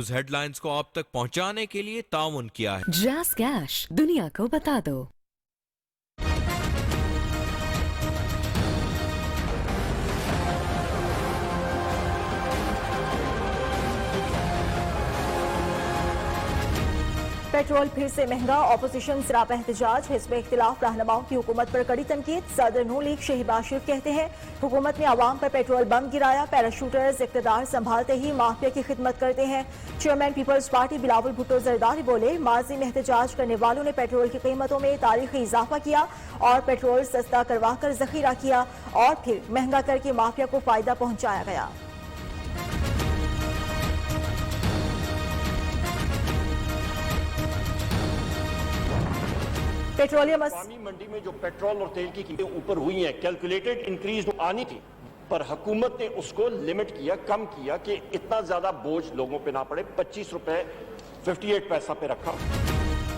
News headlines को आप तक पहुंचाने के लिए ताउन किया है। जैस कैश, दुनिया को बता दो। पेट्रोल फिर से महंगा, ऑपोजिशन सरापा एहतजाज, हिज़्ब इख्तिलाफ रहनुमाओं की हुकूमत पर कड़ी तनकीद। सदर नून लीग शहबाज शरीफ कहते हैं हुकूमत ने आवाम पर पेट्रोल बम गिराया, पैराशूटर्स इक़्तिदार संभालते ही माफिया की खिदमत करते हैं। Chairman people's party Bilawal Bhutto Zardari बोले माजी में एहतजाज करने वालों ने पेट्रोल की कीमतों में तारीखी इजाफा किया और पेट्रोल सस्ता करवा कर जखीरा किया और फिर महंगा करके माफिया को फायदा पहुंचाया गया। पेट्रोलियम मंडी में जो पेट्रोल और तेल की कीमतें ऊपर हुई हैं, कैलकुलेटेड इंक्रीज तो आनी थी, पर हुकूमत ने उसको लिमिट किया, कम किया कि इतना ज्यादा बोझ लोगों पे ना पड़े। 25 रुपए 58 पैसा पे रखा।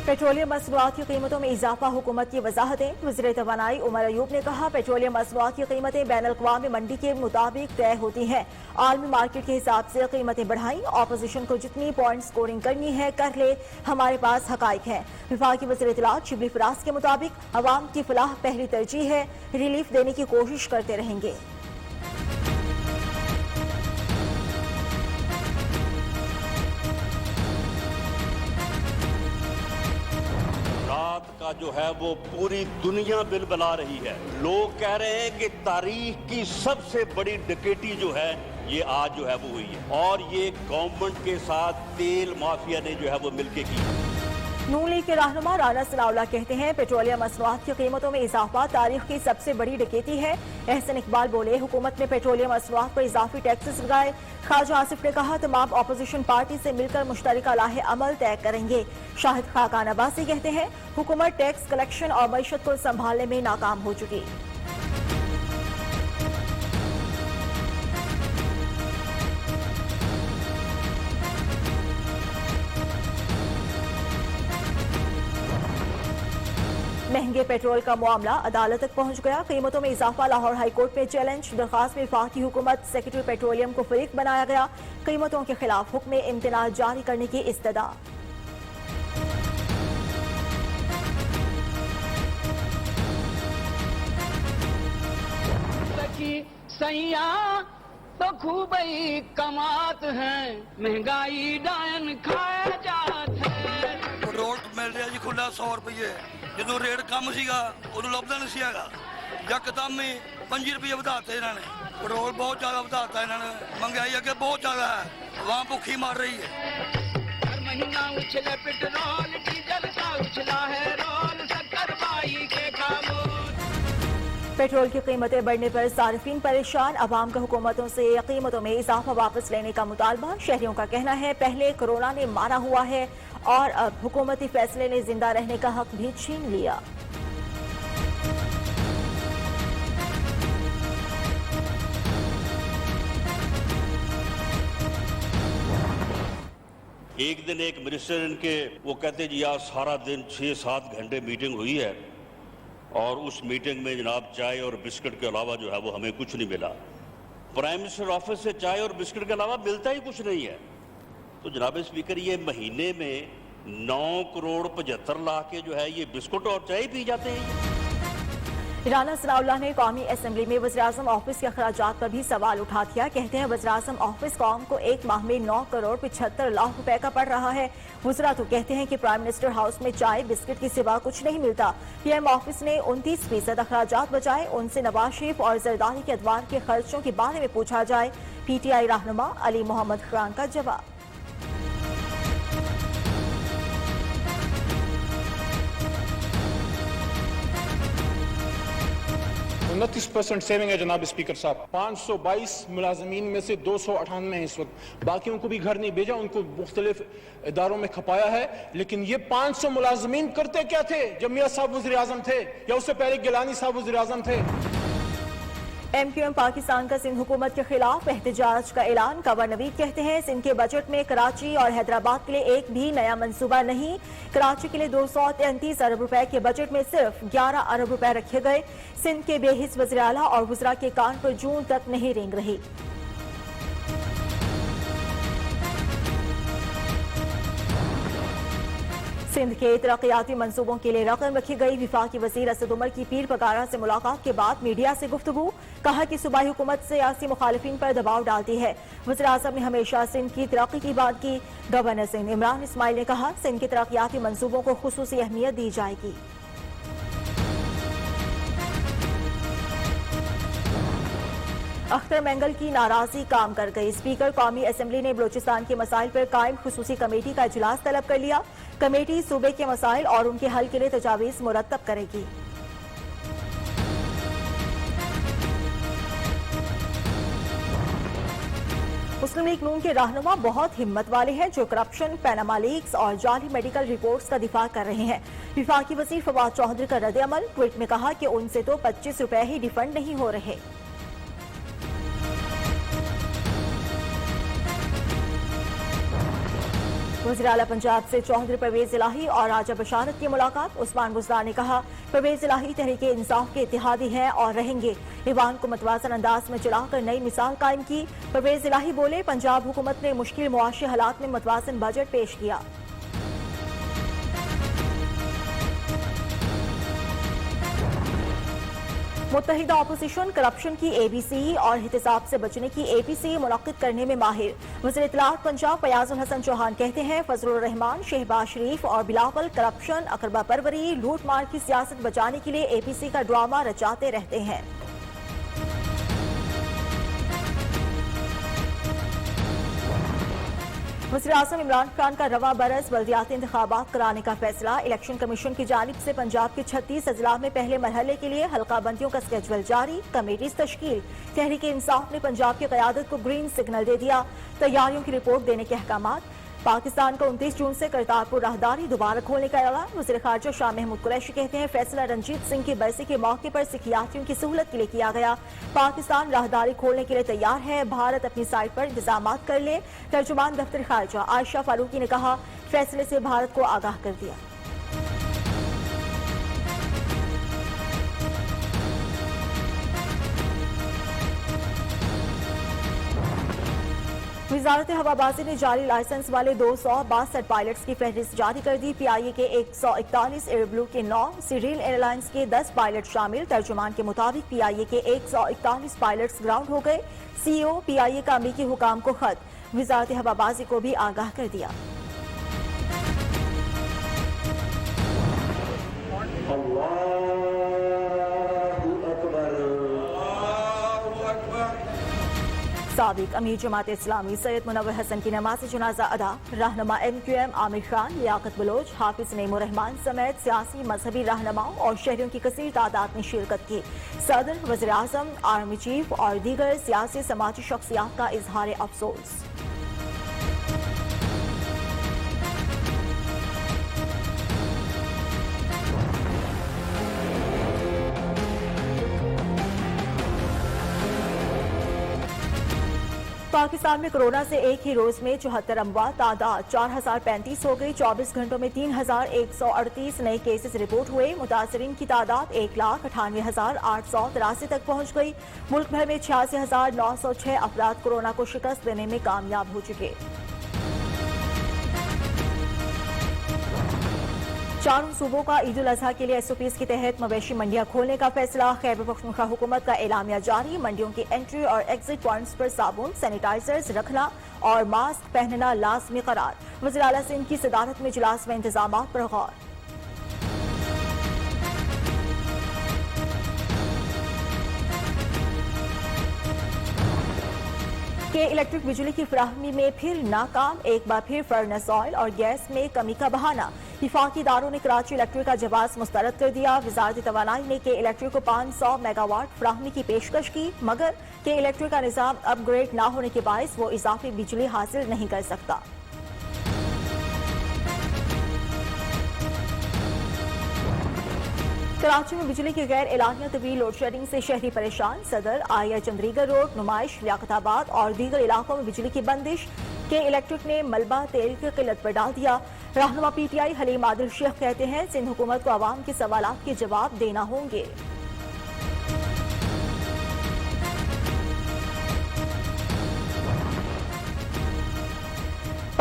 पेट्रोलियम मसनूआत की कीमतों में इजाफा, हुकूमत की वजाहतें। वज़ीर तवानाई उमर अयूब ने कहा पेट्रोलियम मसनूआत की कीमतें बैन अल-अक़वामी मंडी के मुताबिक तय होती हैं, आलमी मार्केट के हिसाब से कीमतें बढ़ाई। ऑपोजिशन को जितनी पॉइंट स्कोरिंग करनी है कर ले, हमारे पास हकाइक है। विफाकी वज़ीर इत्तलात शिबली फराज के मुताबिक अवाम की फलाह पहली तरजीह है, रिलीफ देने की कोशिश करते रहेंगे। का जो है वो पूरी दुनिया बिल बना रही है। लोग कह रहे हैं कि तारीख की सबसे बड़ी डकैती जो है ये आज जो है वो हुई है और ये गवर्नमेंट के साथ तेल माफिया ने जो है वो मिलके की। नून लीग के रहनुमा राना सनाउल्लाह कहते हैं पेट्रोलियम मसनूआत की कीमतों में इजाफा तारीख की सबसे बड़ी डकैती है। एहसन इकबाल बोले हुकूमत ने पेट्रोलियम मसनूआत पर इजाफी टैक्सेस लगाए। ख्वाजा आसिफ ने कहा तमाम ऑपोजिशन पार्टी से मिलकर मुश्तरका लाहे अमल तय करेंगे। शाहिद खाकान अब्बासी कहते हैं हुकूमत टैक्स कलेक्शन और मईशत को संभालने में नाकाम हो चुकी। महंगे पेट्रोल का मामला अदालत तक पहुंच गया। कीमतों में इजाफा लाहौर हाईकोर्ट में चैलेंज, दरखास्त में वफाकी हुकूमत सेक्रेटरी पेट्रोलियम को फरीक बनाया गया। कीमतों के खिलाफ हुक्म इम्तिनाअ जारी करने की इस्तदा। सैया तो खूब ही कमात हैं, महंगाई डायन खाया जात है। पेट्रोल मिल रहा जी खुला 100 रुपये, जो रेट कम सीगा उदों लभदा नहीं सीगा, यकदम ही 5 रुपये ਵਧਾਤੇ ਇਹਨਾਂ ने। पेट्रोल बहुत ज्यादा ਵਧਾਤਾ इन्होंने, महंगाई अगे बहुत ज्यादा है, वहाँ भुखी मार रही है। हर महीना उछले पेट्रोल, डीजल का उछला है रोल, शक्कर बाई के खामोश। पेट्रोल की कीमतें बढ़ने पर सार्फिन परेशान, अवाम का हुकूमतों से कीमतों में इजाफा वापस लेने का मुतालबा। शहरियों का कहना है पहले कोरोना ने मारा हुआ है और अब हुकूमती फैसले ने जिंदा रहने का हक भी छीन लिया। एक दिन एक मिनिस्टर इनके वो कहते जी आज सारा दिन 6-7 घंटे मीटिंग हुई है और उस मीटिंग में जनाब चाय और बिस्किट के अलावा जो है वो हमें कुछ नहीं मिला। प्राइम मिनिस्टर ऑफिस से चाय और बिस्किट के अलावा मिलता ही कुछ नहीं है। तो जनाब स्पीकर ये महीने में 9 करोड़ 75 लाख के जो है ये बिस्कुट और चाय पी जाते हैं। राना सनाउल्लाह ने कौमी असम्बली में वज़ीर-ए-आज़म ऑफिस के अखराजात पर भी सवाल उठा दिया। कहते हैं वज़ीर-ए-आज़म ऑफिस कौम को एक माह में 9 करोड़ 75 लाख रुपए का पड़ रहा है। वज़रा तो कहते हैं कि प्राइम मिनिस्टर हाउस में चाय बिस्किट के सिवा कुछ नहीं मिलता। पीएम ऑफिस ने 29% अखराजात बचाए। उनसे नवाज शरीफ और जरदारी के अदवार के खर्चों के बारे में पूछा जाए। PTI रहनुमा अली मोहम्मद खान का जवाब। 29% सेविंग है जनाब स्पीकर साहब। 522 मुलाजमीन में से 298 हैं इस वक्त, बाकियों को भी घर नहीं भेजा, उनको मुख्तलिफ इदारों में खपाया है। लेकिन ये 500 मुलाजमीन करते क्या थे जब मियां साहब वज़ीर आज़म थे या उससे पहले गिलानी साहब वज़ीर आज़म थे। MQM पाकिस्तान का सिंध हुकूमत के खिलाफ एहतजाज का ऐलान। कंवर नवीद कहते हैं सिंध के बजट में कराची और हैदराबाद के लिए एक भी नया मंसूबा नहीं। कराची के लिए 233 अरब रुपए के बजट में सिर्फ 11 अरब रुपए रखे गए। सिंध के बेहिस वज़ीर आला और वज़रा के कान पर जून तक नहीं रेंग रही। सिंध के तरक्याती मंसूबों के लिए रकम रखी गई। वफाकी वजीर असद उमर की पीर पगारा से मुलाकात के बाद मीडिया से गुफ्तगू, कहा कि सूबाई हुकूमत सियासी मुखालिफिन पर दबाव डालती है। वज़ीर आज़म ने हमेशा सिंध की तरक्की की बात की। गवर्नर सिंध इमरान इस्माइल ने कहा, सिंध के तरक्याती मंसूबों को खुसूसी अहमियत दी जाएगी। अख्तर मेंगल की नाराजगी काम कर गई। स्पीकर कौमी असम्बली ने बलूचिस्तान के मसाइल पर कायम खुसूसी कमेटी का इजलास तलब कर लिया। कमेटी सूबे के मसाइल और उनके हल के लिए तजावीज़ मुरतब करेगी। मुस्लिम लीग नून के रहनुमा बहुत हिम्मत वाले हैं जो करप्शन, पैनामा लीक्स और जाली मेडिकल रिपोर्ट्स का दिफा कर रहे हैं। विफाकी वजीर फवाद चौधरी का रद्द-ए-अमल, ट्वीट में कहा कि उनसे तो 25 रुपए ही रिफंड नहीं हो रहे। वज़ीर आला पंजाब से चौधरी परवेज इलाही और राजा बशारत की मुलाकात। उस्मान बुज़दार ने कहा, परवेज इलाही तहरीक इंसाफ के इत्तेहादी हैं और रहेंगे। ईवान को मतवाज़न अंदाज में चलाकर नई मिसाल कायम की। परवेज इलाही बोले, पंजाब हुकूमत ने मुश्किल मुआशी हालात में मतवाज़न बजट पेश किया। मुत्तहिदा अपोजिशन करप्शन की ABC और एहतसाब से बचने की APC मुनक्किद करने में माहिर। वज़ीर इत्तलात पंजाब फयाजुल हसन चौहान कहते हैं, फजलुर रहमान, शहबाज शरीफ और बिलावल करप्शन, अकरबा परवरी, लूट मार की सियासत बचाने के लिए APC का ड्रामा रचाते रहते हैं। वज़ीर आज़म इमरान खान का रवा बरस बल्दियाती इंतखाबात कराने का फैसला। इलेक्शन कमीशन की जानिब से पंजाब के 36 अजला में पहले मरहले के लिए हल्का बंदियों का स्केजुअल जारी। कमेटीज तश्कील। तहरीक इंसाफ ने पंजाब की क़यादत को ग्रीन सिग्नल दे दिया। तैयारियों की रिपोर्ट देने के अहकामात। पाकिस्तान को 29 जून से करतारपुर राहदारी दोबारा खोलने का ऐलान। वज़ीर ख़ारजा शाह महमूद कुरैशी कहते हैं, फैसला रणजीत सिंह की बरसी के मौके पर सिख यात्रियों की सहूलत के लिए किया गया। पाकिस्तान राहदारी खोलने के लिए तैयार है, भारत अपनी साइड पर इंतजाम कर ले। तर्जुमान दफ्तर ख़ारजा आयशा फारूकी ने कहा, फैसले से भारत को आगाह कर दिया। वजारत हवाबाजी ने जारी लाइसेंस वाले 262 पायलट्स की फहरिस्त जारी कर दी। PIA के 141, एयर ब्लू के 9, सिरिल एयरलाइंस के 10 पायलट शामिल। तर्जुमान के मुताबिक PIA के 141 पायलट्स ग्राउंड हो गए। CEO PIA का अमरीकी हुकाम को खत, वजारत हवाबाजी को भी आगाह कर दिया। साबिक अमीर जमात इस्लामी सैयद मुनव्वर हसन की नमाज जनाजा अदा। रहनुमा MQM आमिर खान, लियाकत बलोच, हाफिज नईमुर रहमान समेत सियासी मजहबी रहनुमाओं और शहरियों की कसीर तादाद ने शिरकत की। सदर, वज़ीर आज़म, आर्मी चीफ और दीगर सियासी समाजी शख्सियात का इजहार अफसोस। पाकिस्तान में कोरोना से एक ही रोज में 74 अमवात, तादाद 4035 हो गई। 24 घंटों में 3138 नए केसेस रिपोर्ट हुए। मुतासरीन की तादाद 1,98,883 तक पहुंच गई। मुल्क भर में 86,906 अफराद कोरोना को शिकस्त देने में कामयाब हो चुके। चारों सूबों का ईद उल अजहा के लिए SOPs के तहत मवेशी मंडियां खोलने का फैसला। खैबर पख्तूनख्वा हुकूमत का एलामिया जारी। मंडियों के एंट्री और एग्जिट पॉइंट्स पर साबुन, सैनिटाइजर्स रखना और मास्क पहनना लाजमी करार। वज़ीर आला सिंध की सदारत में इजलास में इंतजामात पर गौर। के इलेक्ट्रिक बिजली की फराहमी में फिर नाकाम। एक बार फिर फर्नेस ऑयल और गैस में कमी का बहाना। हिफाकी इदारों ने कराची इलेक्ट्रिक का जवाब मुस्तरद कर दिया। वजारत तवानाई ने के इलेक्ट्रिक को 500 मेगावाट फराहमी की पेशकश की, मगर के इलेक्ट्रिक का निज़ाम अपग्रेड न होने के बायस वो इजाफी बिजली हासिल नहीं कर सकता। कराची में बिजली की गैर एलानिया तवील लोड शेडिंग से शहरी परेशान। सदर, आया चंद्रीगढ़ रोड, नुमाइश, लियाकताबाद और दीगर इलाकों में बिजली की बंदिश। के इलेक्ट्रिक ने मलबा तेल की किल्लत पर डाल दिया। रहनुमा PTI हलीम आदिल शेख कहते हैं, सिंध हुकूमत को आवाम के सवालात के जवाब देना होंगे।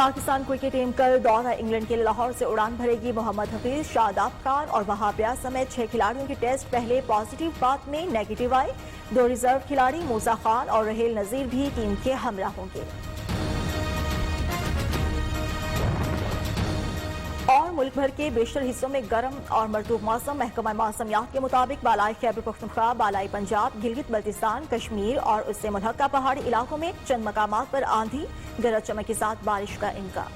पाकिस्तान क्रिकेट टीम कल दौरा इंग्लैंड के लिए लाहौर से उड़ान भरेगी। मोहम्मद हफीज, शादाब खान और वहाब रियाज समेत 6 खिलाड़ियों की टेस्ट पहले पॉजिटिव, बाद में नेगेटिव आए। 2 रिजर्व खिलाड़ी मूसा खान और रहेल नजीर भी टीम के हमरा होंगे। और मुल्क भर के बेशतर हिस्सों में गर्म और मरतूब मौसम। महकमा मौसमियात के मुताबिक बालाई खैबर पख्तूनख्वा, बालाई पंजाब, गिलगित बल्तिस्तान, कश्मीर और उससे मुल्हका पहाड़ी इलाकों में चंद मकामात पर आंधी, गरज चमक के साथ बारिश का इम्कान।